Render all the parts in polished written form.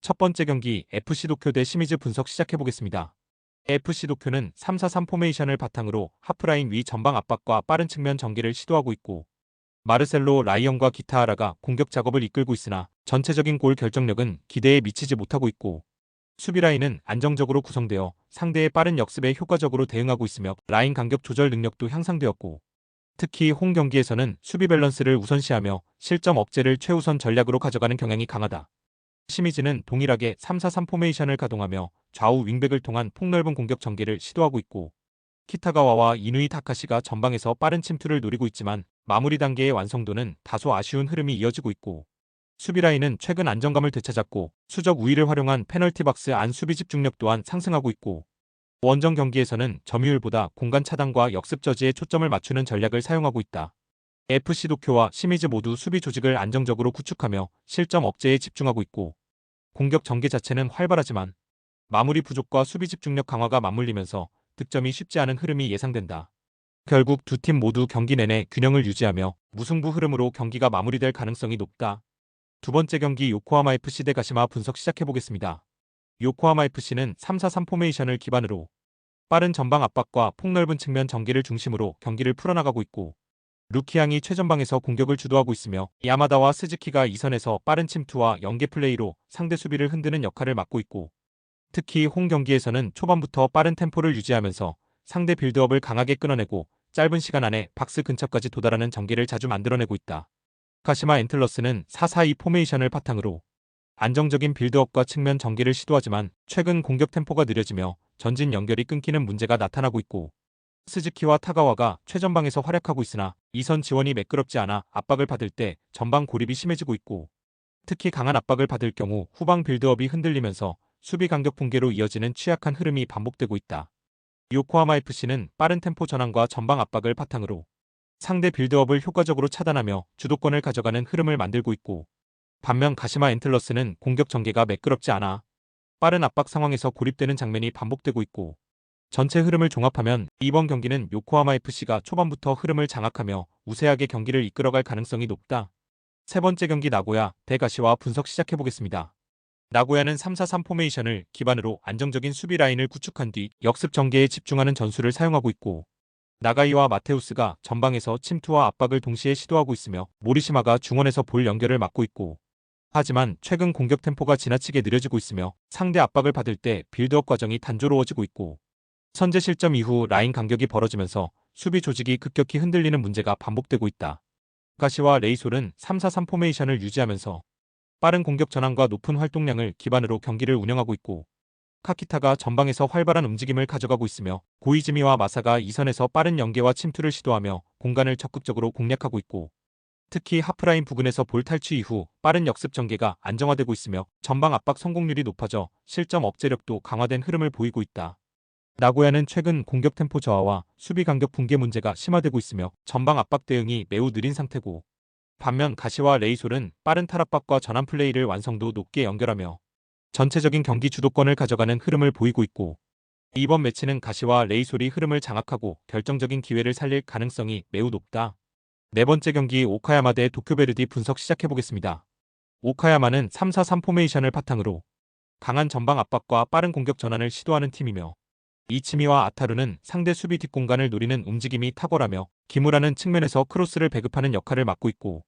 첫 번째 경기 FC 도쿄 대 시미즈 분석 시작해보겠습니다. FC 도쿄는 3-4-3 포메이션을 바탕으로 하프라인 위 전방 압박과 빠른 측면 전개를 시도하고 있고, 마르셀로 라이언과 기타하라가 공격 작업을 이끌고 있으나 전체적인 골 결정력은 기대에 미치지 못하고 있고, 수비 라인은 안정적으로 구성되어 상대의 빠른 역습에 효과적으로 대응하고 있으며 라인 간격 조절 능력도 향상되었고, 특히 홈 경기에서는 수비 밸런스를 우선시하며 실점 억제를 최우선 전략으로 가져가는 경향이 강하다. 시미즈는 동일하게 3-4-3 포메이션을 가동하며 좌우 윙백을 통한 폭넓은 공격 전개를 시도하고 있고, 키타가와와 이누이 타카시가 전방에서 빠른 침투를 노리고 있지만 마무리 단계의 완성도는 다소 아쉬운 흐름이 이어지고 있고, 수비 라인은 최근 안정감을 되찾았고 수적 우위를 활용한 페널티 박스 안 수비 집중력 또한 상승하고 있고, 원정 경기에서는 점유율보다 공간 차단과 역습 저지에 초점을 맞추는 전략을 사용하고 있다. FC 도쿄와 시미즈 모두 수비 조직을 안정적으로 구축하며 실점 억제에 집중하고 있고, 공격 전개 자체는 활발하지만 마무리 부족과 수비 집중력 강화가 맞물리면서 득점이 쉽지 않은 흐름이 예상된다. 결국 두 팀 모두 경기 내내 균형을 유지하며 무승부 흐름으로 경기가 마무리될 가능성이 높다. 두 번째 경기 요코하마 FC 대 가시마 분석 시작해보겠습니다. 요코하마 FC는 3-4-3 포메이션을 기반으로 빠른 전방 압박과 폭넓은 측면 전개를 중심으로 경기를 풀어나가고 있고, 루키앙이 최전방에서 공격을 주도하고 있으며 야마다와 스즈키가 이선에서 빠른 침투와 연계 플레이로 상대 수비를 흔드는 역할을 맡고 있고, 특히 홈 경기에서는 초반부터 빠른 템포를 유지하면서 상대 빌드업을 강하게 끊어내고 짧은 시간 안에 박스 근처까지 도달하는 전개를 자주 만들어내고 있다. 가시마 엔틀러스는 4-4-2 포메이션을 바탕으로 안정적인 빌드업과 측면 전개를 시도하지만 최근 공격 템포가 느려지며 전진 연결이 끊기는 문제가 나타나고 있고, 스즈키와 타가와가 최전방에서 활약하고 있으나 이선 지원이 매끄럽지 않아 압박을 받을 때 전방 고립이 심해지고 있고, 특히 강한 압박을 받을 경우 후방 빌드업이 흔들리면서 수비 간격 붕괴로 이어지는 취약한 흐름이 반복되고 있다. 요코하마 FC는 빠른 템포 전환과 전방 압박을 바탕으로 상대 빌드업을 효과적으로 차단하며 주도권을 가져가는 흐름을 만들고 있고, 반면 가시마 엔틀러스는 공격 전개가 매끄럽지 않아 빠른 압박 상황에서 고립되는 장면이 반복되고 있고, 전체 흐름을 종합하면 이번 경기는 요코하마 FC가 초반부터 흐름을 장악하며 우세하게 경기를 이끌어갈 가능성이 높다. 세 번째 경기 나고야 대 가시와 분석 시작해보겠습니다. 나고야는 3-4-3 포메이션을 기반으로 안정적인 수비 라인을 구축한 뒤 역습 전개에 집중하는 전술을 사용하고 있고, 나가이와 마테우스가 전방에서 침투와 압박을 동시에 시도하고 있으며 모리시마가 중원에서 볼 연결을 맡고 있고, 하지만 최근 공격 템포가 지나치게 느려지고 있으며 상대 압박을 받을 때 빌드업 과정이 단조로워지고 있고, 선제 실점 이후 라인 간격이 벌어지면서 수비 조직이 급격히 흔들리는 문제가 반복되고 있다. 가시와 레이솔은 3-4-3 포메이션을 유지하면서 빠른 공격 전환과 높은 활동량을 기반으로 경기를 운영하고 있고, 카키타가 전방에서 활발한 움직임을 가져가고 있으며 고이즈미와 마사가 이선에서 빠른 연계와 침투를 시도하며 공간을 적극적으로 공략하고 있고, 특히 하프라인 부근에서 볼 탈취 이후 빠른 역습 전개가 안정화되고 있으며 전방 압박 성공률이 높아져 실점 억제력도 강화된 흐름을 보이고 있다. 나고야는 최근 공격 템포 저하와 수비 간격 붕괴 문제가 심화되고 있으며 전방 압박 대응이 매우 느린 상태고, 반면 가시와 레이솔은 빠른 탈압박과 전환 플레이를 완성도 높게 연결하며 전체적인 경기 주도권을 가져가는 흐름을 보이고 있고, 이번 매치는 가시와 레이솔이 흐름을 장악하고 결정적인 기회를 살릴 가능성이 매우 높다. 네 번째 경기 오카야마 대 도쿄베르디 분석 시작해보겠습니다. 오카야마는 3-4-3 포메이션을 바탕으로 강한 전방 압박과 빠른 공격 전환을 시도하는 팀이며, 이치미와 아타루는 상대 수비 뒷공간을 노리는 움직임이 탁월하며 기무라는 측면에서 크로스를 배급하는 역할을 맡고 있고,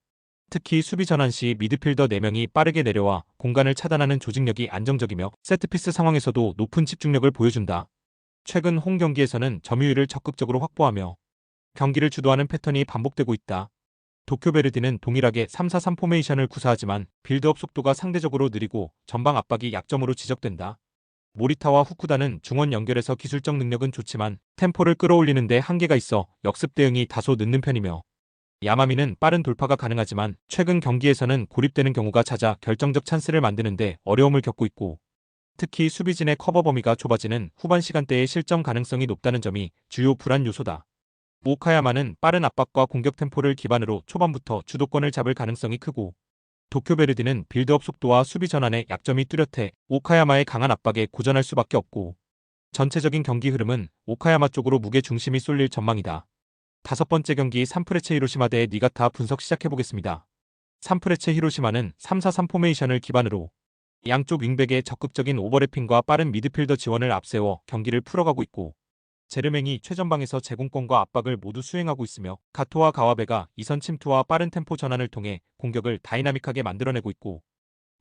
특히 수비 전환 시 미드필더 4명이 빠르게 내려와 공간을 차단하는 조직력이 안정적이며 세트피스 상황에서도 높은 집중력을 보여준다. 최근 홈 경기에서는 점유율을 적극적으로 확보하며 경기를 주도하는 패턴이 반복되고 있다. 도쿄베르디는 동일하게 3-4-3 포메이션을 구사하지만 빌드업 속도가 상대적으로 느리고 전방 압박이 약점으로 지적된다. 모리타와 후쿠다는 중원 연결에서 기술적 능력은 좋지만 템포를 끌어올리는 데 한계가 있어 역습 대응이 다소 늦는 편이며, 야마미는 빠른 돌파가 가능하지만 최근 경기에서는 고립되는 경우가 잦아 결정적 찬스를 만드는 데 어려움을 겪고 있고, 특히 수비진의 커버 범위가 좁아지는 후반 시간대에 실점 가능성이 높다는 점이 주요 불안 요소다. 오카야마는 빠른 압박과 공격 템포를 기반으로 초반부터 주도권을 잡을 가능성이 크고, 도쿄베르디는 빌드업 속도와 수비 전환에 약점이 뚜렷해 오카야마의 강한 압박에 고전할 수밖에 없고, 전체적인 경기 흐름은 오카야마 쪽으로 무게 중심이 쏠릴 전망이다. 다섯 번째 경기 산프레체 히로시마 대 니가타 분석 시작해보겠습니다. 산프레체 히로시마는 3-4-3 포메이션을 기반으로 양쪽 윙백의 적극적인 오버래핑과 빠른 미드필더 지원을 앞세워 경기를 풀어가고 있고 제르맹이 최전방에서 제공권과 압박을 모두 수행하고 있으며 가토와 가와베가 이선 침투와 빠른 템포 전환을 통해 공격을 다이나믹하게 만들어내고 있고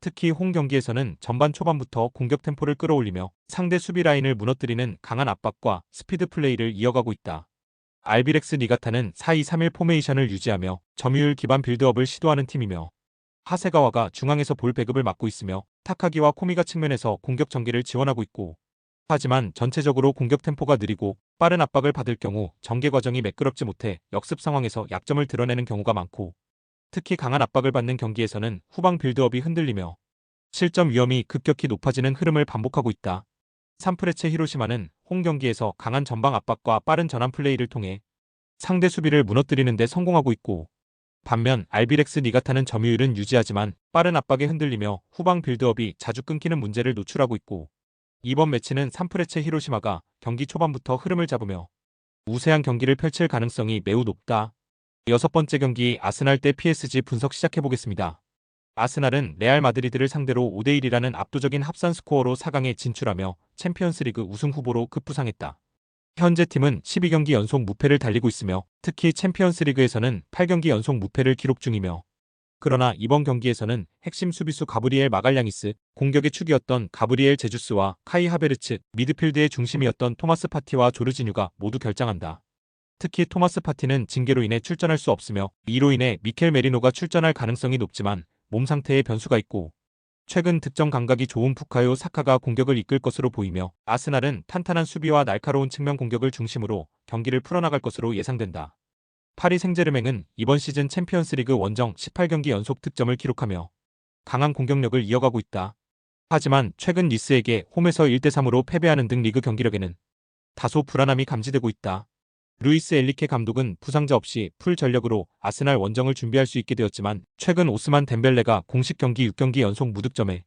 특히 홈 경기에서는 전반 초반부터 공격 템포를 끌어올리며 상대 수비 라인을 무너뜨리는 강한 압박과 스피드 플레이를 이어가고 있다. 알비렉스 니가타는 4-2-3-1 포메이션을 유지하며 점유율 기반 빌드업을 시도하는 팀이며 하세가와가 중앙에서 볼 배급을 맡고 있으며 타카기와 코미가 측면에서 공격 전개를 지원하고 있고 하지만 전체적으로 공격 템포가 느리고 빠른 압박을 받을 경우 전개 과정이 매끄럽지 못해 역습 상황에서 약점을 드러내는 경우가 많고 특히 강한 압박을 받는 경기에서는 후방 빌드업이 흔들리며 실점 위험이 급격히 높아지는 흐름을 반복하고 있다. 산프레체 히로시마는 홈 경기에서 강한 전방 압박과 빠른 전환 플레이를 통해 상대 수비를 무너뜨리는 데 성공하고 있고 반면 알비렉스 니가타는 점유율은 유지하지만 빠른 압박에 흔들리며 후방 빌드업이 자주 끊기는 문제를 노출하고 있고 이번 매치는 산프레체 히로시마가 경기 초반부터 흐름을 잡으며 우세한 경기를 펼칠 가능성이 매우 높다. 여섯 번째 경기 아스날 대 PSG 분석 시작해보겠습니다. 아스날은 레알 마드리드를 상대로 5대1이라는 압도적인 합산 스코어로 4강에 진출하며 챔피언스리그 우승 후보로 급부상했다. 현재 팀은 12경기 연속 무패를 달리고 있으며 특히 챔피언스리그에서는 8경기 연속 무패를 기록 중이며 그러나 이번 경기에서는 핵심 수비수 가브리엘 마갈량이스, 공격의 축이었던 가브리엘 제주스와 카이 하베르츠, 미드필드의 중심이었던 토마스 파티와 조르지뉴가 모두 결장한다. 특히 토마스 파티는 징계로 인해 출전할 수 없으며 이로 인해 미켈 메리노가 출전할 가능성이 높지만 몸 상태에 변수가 있고 최근 득점 감각이 좋은 부카요 사카가 공격을 이끌 것으로 보이며 아스날은 탄탄한 수비와 날카로운 측면 공격을 중심으로 경기를 풀어나갈 것으로 예상된다. 파리 생제르맹은 이번 시즌 챔피언스리그 원정 18경기 연속 득점을 기록하며 강한 공격력을 이어가고 있다. 하지만 최근 니스에게 홈에서 1대3으로 패배하는 등 리그 경기력에는 다소 불안함이 감지되고 있다. 루이스 엘리케 감독은 부상자 없이 풀 전력으로 아스날 원정을 준비할 수 있게 되었지만 최근 오스만 덴벨레가 공식 경기 6경기 연속 무득점에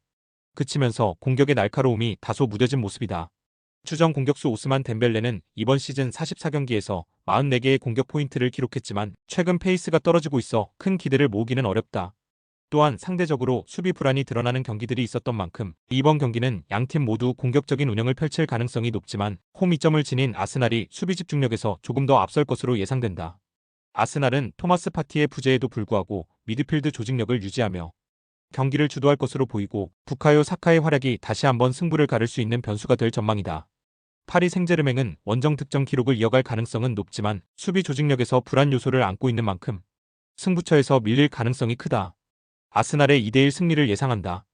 그치면서 공격의 날카로움이 다소 무뎌진 모습이다. 추정 공격수 오스만 덴벨레는 이번 시즌 44경기에서 44개의 공격 포인트를 기록했지만 최근 페이스가 떨어지고 있어 큰 기대를 모으기는 어렵다. 또한 상대적으로 수비 불안이 드러나는 경기들이 있었던 만큼 이번 경기는 양팀 모두 공격적인 운영을 펼칠 가능성이 높지만 홈 2점을 지닌 아스날이 수비 집중력에서 조금 더 앞설 것으로 예상된다. 아스날은 토마스 파티의 부재에도 불구하고 미드필드 조직력을 유지하며 경기를 주도할 것으로 보이고 부카요 사카의 활약이 다시 한번 승부를 가를 수 있는 변수가 될 전망이다. 파리 생제르맹은 원정 득점 기록을 이어갈 가능성은 높지만 수비 조직력에서 불안 요소를 안고 있는 만큼 승부처에서 밀릴 가능성이 크다. 아스날의 2대1 승리를 예상한다.